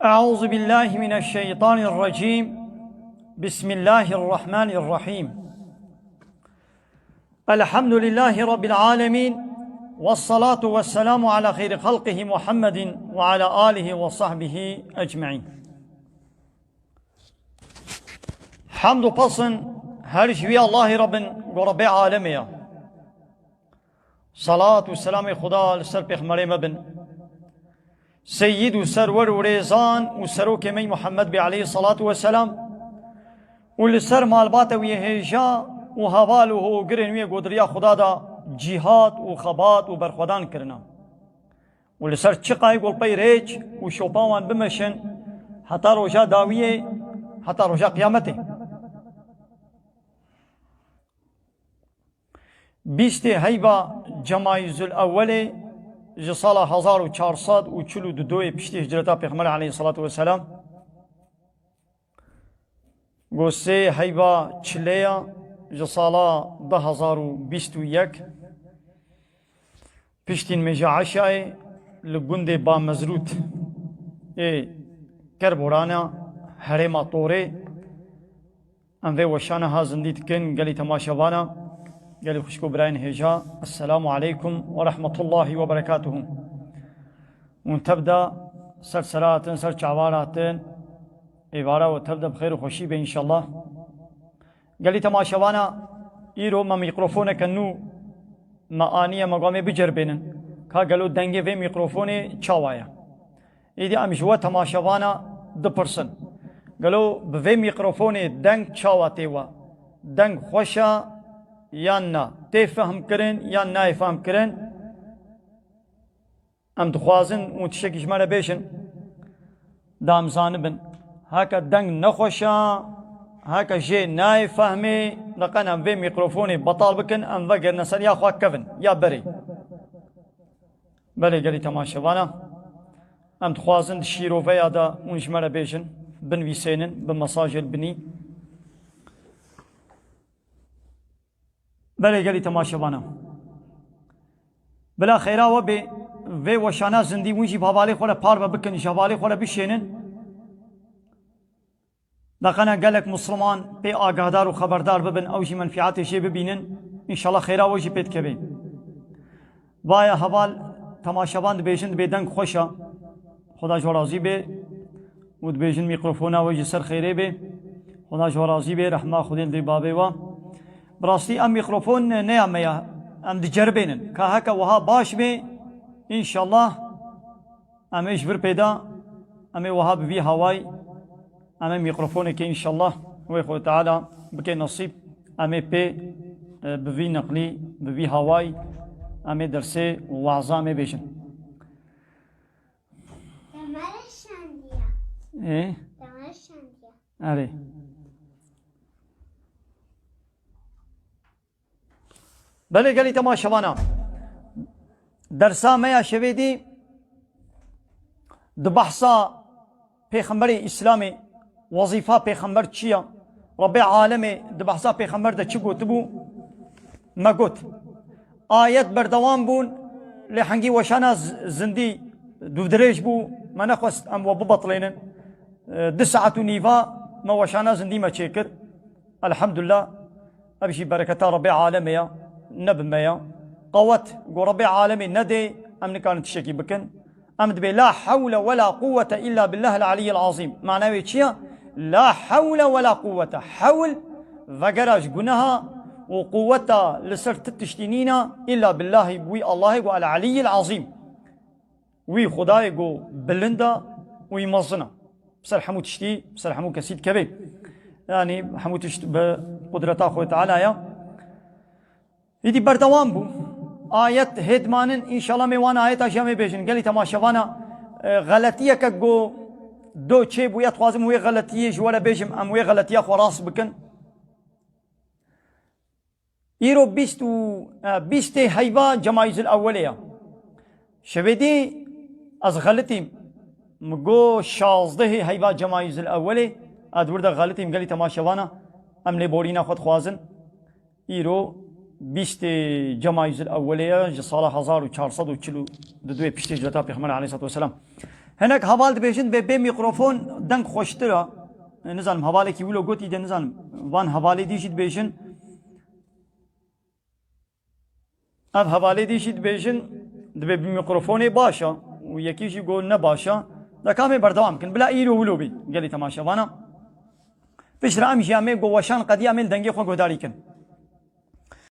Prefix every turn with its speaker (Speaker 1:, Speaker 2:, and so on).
Speaker 1: أعوذ بالله من الشيطان الرجيم. بسم الله الرحمن الرحيم. الحمد لله رب العالمين، والصلاة والسلام على خير خلقه محمد وعلى آله وصحبه أجمعين. حمد پسن هر شوی الله رب عالمي. صلاة والسلام خدا لسر پیغمبر مبن سيد وسرور وريزان وسروك مي محمد عليه الصلاة والسلام ولسر مالبات ويهجا وهواله وقرن ويقودريا خدا دا جهاد وخبات وبرخودان کرنا ولسر چقاي قول پي ريج وشوپاوان بمشن حتى روجا داوية حتى روجا قيامته. بیست هیبا جمایز الاول جسال 1442 پشتی هجرتا پیغمبر علیه الصلاة والسلام گوسه هیبا چلیا جسالا 2021 پشتین مجاعشای لگنده با مزروت کربورانا هرما طوره انوی وشانه ها زندید کن گلی تماشوانا قال خشكو براين هجا. السلام عليكم ورحمة الله وبركاته. وتبدأ سلسلات سر شعوارات عبارة وتبدأ بخير وخشي إن شاء الله. قال لي تماشوانا إيرو ما ميكروفون كنو ما آنية مقامي بجربين كا قالوا دنجي في ميكروفوني تشاوايا إيدي أمشوا تماشوانا 2% قالوا بفي ميكروفوني دنج تشاواتيوا دنج خوشا یا نه تفهم کرن یا نه فهم کرن ام دخوازن اون تشکیش مرا بیشن دام زانبن هکا دنگ نخوشا هکا جه نه فهمی لقن ام وی میکروفونی بطال بکن ام وگر نسل یا خواه کفن یا بری بله گلی تماشوانا ام دخوازن شیرو ویا دا اونش مرا بیشن بن ویسینن بمساج البنی بله گلی تماشوانا بلا خیرا و به و وشانا زندی ونجی بحوالی خوله پار بکن جوالی خوله بشینن لقنا گلک مسلمان به آگاهدار و خبردار ببن اوجی منفعاتشی ببینن انشالله خیرا وجی پیت کبین وایا حوال تماشوان بیشند بیدنگ خوشا خدا جو راضی به ود بیشند میکروفونا وجی سر خیره به خدا جو راضی به رحمه خودین دی بابه و براستی ام میکروفون نیامیا ام دجربینن که هکا وها باش به انشالله امیش بر پیدا امی وها بوی هوای امی میکروفونه که انشالله وی خود تعالی بکی نصیب امی پی بوی نقلی بوی هوای امی درسه وعظا می بیشن آره بله گلی تماشوانا درسا میا شویدی د بحثا پیغمبر اسلامی وظیفه پیغمبر چیه رب عالمی د بحثا پیغمبر د چی گوت بو ما گوت آیت بردوام بون لحنگی وشانا زندی دو دريج بو ما نخوست ام وببطلين 9 نيفا ما وشانا زندي ما تشكر الحمد لله ابشي بركة ربي عالمي نبميا قوت قو ربي عالمي ندي امن كانت تشكي بكن امد بي لا حول ولا قوة الا بالله العلي العظيم معناه تشيا لا حول ولا قوة حول فقراش قناها وقوتها لسر تتشتينينا الا بالله وي الله قو العلي العظيم وي خداي قو بلندا وي مزنا بسر حمو تشتي بسر حمو كسيد كبير يعني حمو تشت بقدرته خوي تعالى يا يدي بردوام بو آيات هدمانن إن شاء الله ميوان آيات أشياء بيجن قالي تماشوانا غلطية كجو دو شيء بو يتخوازم وي غلطية جوالا بيجم أم وي غلطية خراس بكن إيرو بيستي هيبا جمايز الأولية شبيدي از غلطي مگو 16 هيبا جمايز الأولي أدوردا غلطي مقالي تماشوانا أم لبورينا خود خوازن إيرو 20 جمايز الأولية جسالة 1442 بشتي جلتا بيغمبر عليه الصلاة والسلام هەنێک هەواڵ دەبێژن بێ میکرۆفۆن دەنگ خۆشترە نزانم هەواڵێکی ولۆ گوتی دێ نزانم وان هەواڵی دیشی دبێژن ئەم هەواڵی دیشی دبێژن دەبێ میکرۆفۆنێ باشە و یەکیشی گۆ نەباشە دەکامێ بەردەوام بکەن بلا ئیر و ولۆ بێ گەلی تەماشەوانە پێشرا ئەم ژیامێ گۆ وەشان قەدی ئەمێن دەنگی خۆ گۆداریکن